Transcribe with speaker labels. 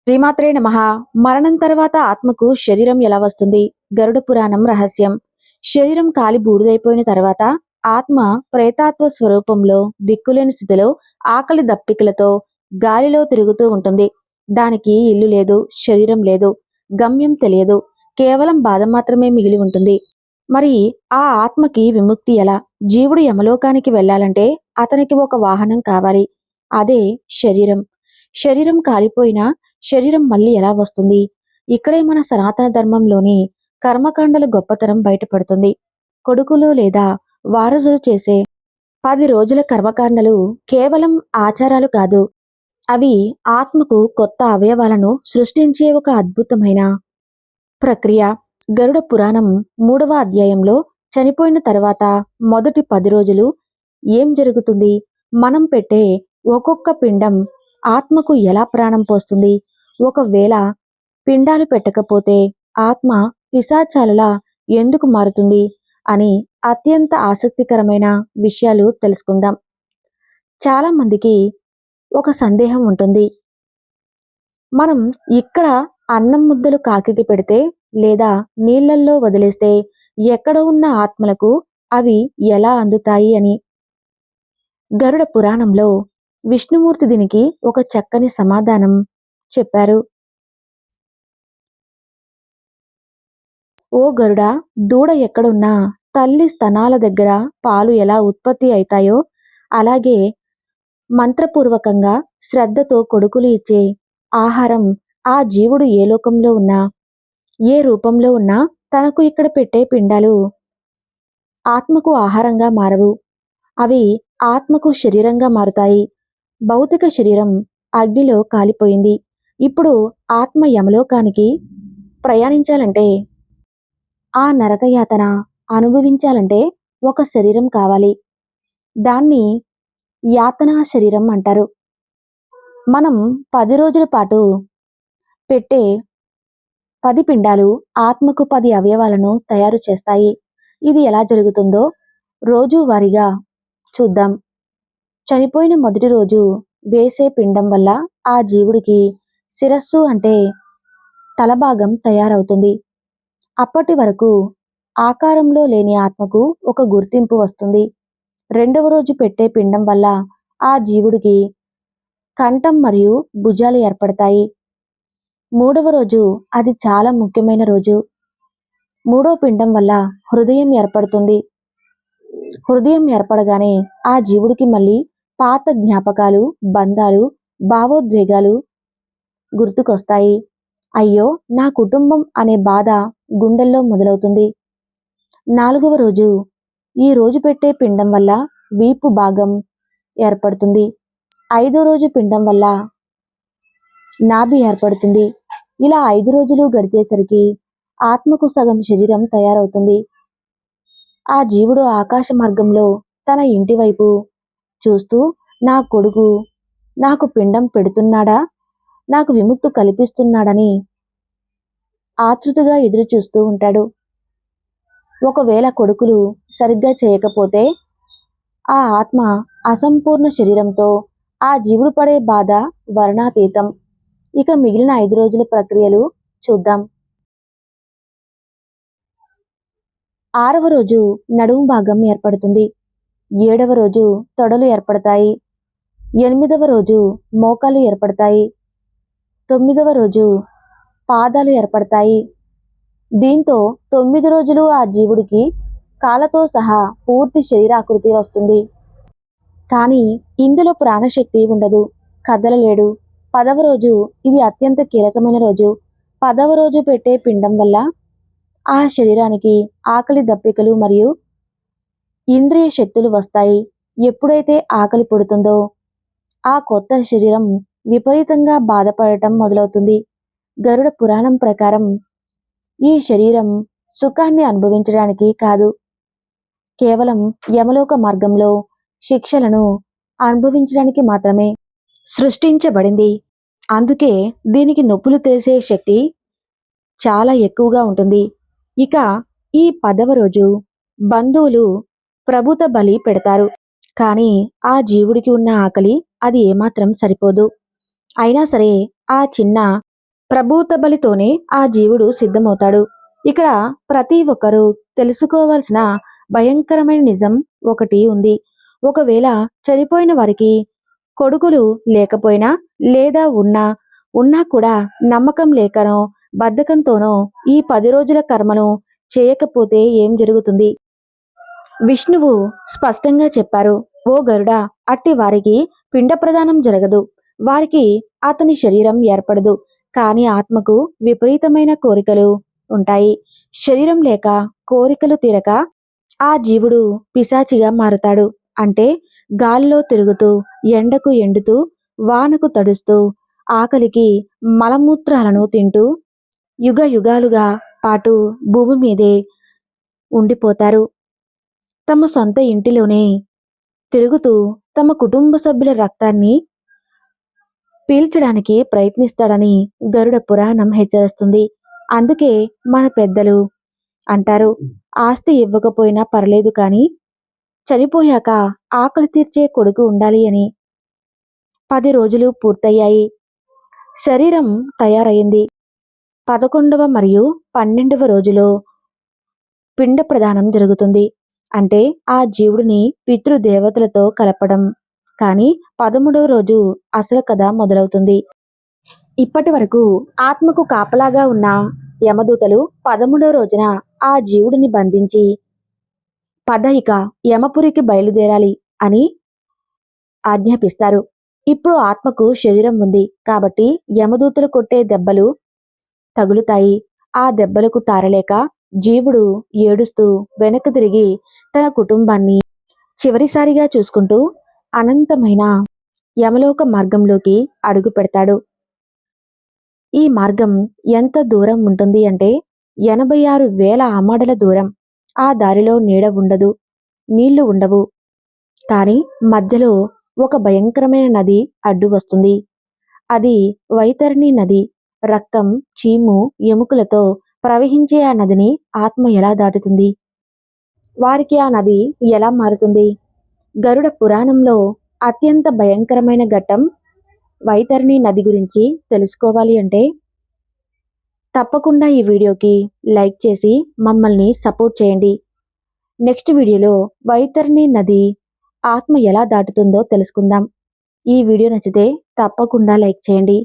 Speaker 1: శ్రీమాత్రే నమః. మరణం తర్వాత ఆత్మకు శరీరం ఎలా వస్తుంది? గరుడ పురాణం రహస్యం. శరీరం కాలి బూడిదైపోయిన తర్వాత ఆత్మ ప్రేతాత్వ స్వరూపంలో దిక్కులేని స్థితిలో ఆకలి దప్పికలతో గాలిలో తిరుగుతూ ఉంటుంది. దానికి ఇల్లు లేదు, శరీరం లేదు, గమ్యం తెలియదు. కేవలం బాధ మాత్రమే మిగిలి ఉంటుంది. మరి ఆ ఆత్మకి విముక్తి ఎలా? జీవుడు యమలోకానికి వెళ్ళాలంటే అతనికి ఒక వాహనం కావాలి. అదే శరీరం. శరీరం కాలిపోయినా శరీరం మళ్ళీ ఎలా వస్తుంది? ఇక్కడే మన సనాతన ధర్మంలోని కర్మకాండల గొప్పతనం బయటపడుతుంది. కొడుకులు లేదా వారసులు చేసే 10 రోజుల కర్మకాండలు కేవలం ఆచారాలు కాదు. అవి ఆత్మకు కొత్త అవయవాలను సృష్టించే ఒక అద్భుతమైన ప్రక్రియ. గరుడ పురాణం 3వ అధ్యాయంలో చనిపోయిన తర్వాత మొదటి 10 రోజులు ఏం జరుగుతుంది? మనం పెట్టే ఒక్కొక్క పిండం ఆత్మకు ఎలా ప్రాణం పోస్తుంది? ఒకవేళ పిండాలు పెట్టకపోతే ఆత్మ పిశాచాలులా ఎందుకు మారుతుంది అని అత్యంత ఆసక్తికరమైన విషయాలు తెలుసుకుందాం. చాలా మందికి ఒక సందేహం ఉంటుంది. మనం ఇక్కడ అన్నం ముద్దలు కాకికి పెడితే లేదా నీళ్లల్లో వదిలేస్తే ఎక్కడ ఉన్న ఆత్మలకు అవి ఎలా అందుతాయి అని. గరుడ పురాణంలో విష్ణుమూర్తి దీనికి ఒక చక్కని సమాధానం చెప్పారు. ఓ గరుడా, దూడ ఎక్కడున్నా తల్లి స్తనాల దగ్గర పాలు ఎలా ఉత్పత్తి అవుతాయో అలాగే మంత్రపూర్వకంగా శ్రద్ధతో కొడుకులు ఇచ్చే ఆహారం ఆ జీవుడు ఏ లోకంలో ఉన్నా ఏ రూపంలో ఉన్నా తనకు ఇక్కడ పెట్టే పిండాలు ఆత్మకు ఆహారంగా మారవు. అవి ఆత్మకు శరీరంగా మారుతాయి. భౌతిక శరీరం అగ్నిలో కాలిపోయింది. ఇప్పుడు ఆత్మ యమలోకానికి ప్రయాణించాలంటే, ఆ నరకయాతన అనుభవించాలంటే ఒక శరీరం కావాలి. దాన్ని యాతనా శరీరం అంటారు. మనం 10 రోజుల పాటు పెట్టే 10 పిండాలు ఆత్మకు 10 అవయవాలను తయారు చేస్తాయి. ఇది ఎలా జరుగుతుందో రోజువారీగా చూద్దాం. చనిపోయిన మొదటి రోజు వేసే పిండం వల్ల ఆ జీవుడికి శిరస్సు అంటే తలభాగం తయారవుతుంది. అప్పటి వరకు ఆకారంలో లేని ఆత్మకు ఒక గుర్తింపు వస్తుంది. రెండవ రోజు పెట్టే పిండం వల్ల ఆ జీవుడికి కంఠం మరియు భుజాలు ఏర్పడతాయి. మూడవ రోజు అది చాలా ముఖ్యమైన రోజు. మూడో పిండం వల్ల హృదయం ఏర్పడుతుంది. హృదయం ఏర్పడగానే ఆ జీవుడికి మళ్ళీ పాత జ్ఞాపకాలు, బంధాలు, భావోద్వేగాలు గుర్తుకొస్తాయి. అయ్యో, నా కుటుంబం అనే బాధ గుండెల్లో మొదలవుతుంది. నాలుగవ రోజు ఈ రోజు పెట్టే పిండం వల్ల వీపు భాగం ఏర్పడుతుంది. ఐదో రోజు పిండం వల్ల నాభి ఏర్పడుతుంది. ఇలా 5 రోజులు గడిచేసరికి ఆత్మకు సగం శరీరం తయారవుతుంది. ఆ జీవుడు ఆకాశ మార్గంలో తన ఇంటి వైపు చూస్తూ, నా కొడుకు నాకు పిండం పెడుతున్నాడా, నాకు విముక్తి కల్పిస్తున్నాడని ఆతృతగా ఎదురు చూస్తూ ఉంటాడు. ఒకవేళ కొడుకులు సరిగ్గా చేయకపోతే ఆ ఆత్మ అసంపూర్ణ శరీరంతో ఆ జీవుడు పడే బాధ వర్ణాతీతం. ఇక మిగిలిన 5 రోజుల ప్రక్రియలు చూద్దాం. 6వ రోజు నడుము భాగం ఏర్పడుతుంది. 7వ రోజు తొడలు ఏర్పడతాయి. 8వ రోజు మోకాలు ఏర్పడతాయి. 9వ రోజు పాదాలు ఏర్పడతాయి. దీంతో 9 రోజులు ఆ జీవుడికి కాళ్ళతో సహా పూర్తి శరీరాకృతి వస్తుంది. కానీ ఇందులో ప్రాణశక్తి ఉండదు, కదలలేడు. 10వ రోజు ఇది అత్యంత కీలకమైన రోజు. 10వ రోజు పెట్టే పిండం వల్ల ఆ శరీరానికి ఆకలి దప్పికలు మరియు ఇంద్రియ శక్తులు వస్తాయి. ఎప్పుడైతే ఆకలి పుడుతుందో ఆ కొత్త శరీరం విపరీతంగా బాధపడటం మొదలవుతుంది. గరుడ పురాణం ప్రకారం ఈ శరీరం సుఖాన్ని అనుభవించడానికి కాదు, కేవలం యమలోక మార్గంలో శిక్షలను అనుభవించడానికి మాత్రమే సృష్టించబడింది. అందుకే దీనికి నొప్పులు తెలిసే శక్తి చాలా ఎక్కువగా ఉంటుంది. ఇక ఈ 10వ రోజు బంధువులు ప్రభుత బలి పెడతారు. కానీ ఆ జీవుడికి ఉన్న ఆకలి అది ఏమాత్రం సరిపోదు. అయినా సరే ఆ చిన్న ప్రభూత బలితోనే ఆ జీవుడు సిద్ధమవుతాడు. ఇక్కడ ప్రతి ఒక్కరూ తెలుసుకోవాల్సిన భయంకరమైన నిజం ఒకటి ఉంది. ఒకవేళ చనిపోయిన వారికి కొడుకులు లేకపోయినా లేదా ఉన్నా కూడా నమ్మకం లేకనో బద్ధకంతోనో ఈ 10 రోజుల కర్మను చేయకపోతే ఏం జరుగుతుంది? విష్ణువు స్పష్టంగా చెప్పారు. ఓ గరుడా, అట్టి వారికి పిండ ప్రదానం జరగదు. వారికి అతని శరీరం ఏర్పడదు. కానీ ఆత్మకు విపరీతమైన కోరికలు ఉంటాయి. శరీరం లేక కోరికలు తీరక ఆ జీవుడు పిశాచిగా మారుతాడు. అంటే గాలిలో తిరుగుతూ, ఎండకు ఎండుతూ, వానకు తడుస్తూ, ఆకలికి మలమూత్రాలను తింటూ యుగ యుగాలుగా పాటు భూమి మీదే ఉండిపోతారు. తమ సొంత ఇంటిలోనే తిరుగుతూ తమ కుటుంబ సభ్యుల రక్తాన్ని పీల్చడానికి ప్రయత్నిస్తాడని గరుడ పురాణం హెచ్చరిస్తుంది. అందుకే మన పెద్దలు అంటారు, ఆస్తి ఇవ్వకపోయినా పర్లేదు కానీ చనిపోయాక ఆకలి తీర్చే కొడుకు ఉండాలి అని. 10 రోజులు పూర్తయ్యాయి. శరీరం తయారైంది. 11వ మరియు 12వ రోజులో పిండ ప్రదానం జరుగుతుంది. అంటే ఆ జీవుడిని పితృదేవతలతో కలపడం. కానీ 13వ రోజు అసలు కథ మొదలవుతుంది. ఇప్పటి వరకు ఆత్మకు కాపలాగా ఉన్న యమదూతలు 13వ రోజున ఆ జీవుడిని బంధించి ఇక యమపురికి బయలుదేరాలి అని ఆజ్ఞాపిస్తారు. ఇప్పుడు ఆత్మకు శరీరం ఉంది కాబట్టి యమదూతలు కొట్టే దెబ్బలు తగులుతాయి. ఆ దెబ్బలకు తారలేక జీవుడు ఏడుస్తూ వెనక్కి తిరిగి తన కుటుంబాన్ని చివరిసారిగా చూసుకుంటూ అనంతమైన యమలోక మార్గంలోకి అడుగు పెడతాడు. ఈ మార్గం ఎంత దూరం ఉంటుంది అంటే 86,000 ఆమడల దూరం. ఆ దారిలో నీడ ఉండదు, నీళ్లు ఉండవు. కానీ మధ్యలో ఒక భయంకరమైన నది అడ్డు వస్తుంది. అది వైతరణి నది. రక్తం, చీము, ఎముకలతో ప్రవహించే ఆ నదిని ఆత్మ ఎలా దాటుతుంది? వారికి ఆ నది ఎలా మారుతుంది? గరుడ పురాణంలో అత్యంత భయంకరమైన ఘట్టం వైతరణి నది గురించి తెలుసుకోవాలి అంటే తప్పకుండా ఈ వీడియోకి లైక్ చేసి మమ్మల్ని సపోర్ట్ చేయండి. నెక్స్ట్ వీడియోలో వైతరణి నది ఆత్మ ఎలా దాటుతుందో తెలుసుకుందాం. ఈ వీడియో నచ్చితే తప్పకుండా లైక్ చేయండి.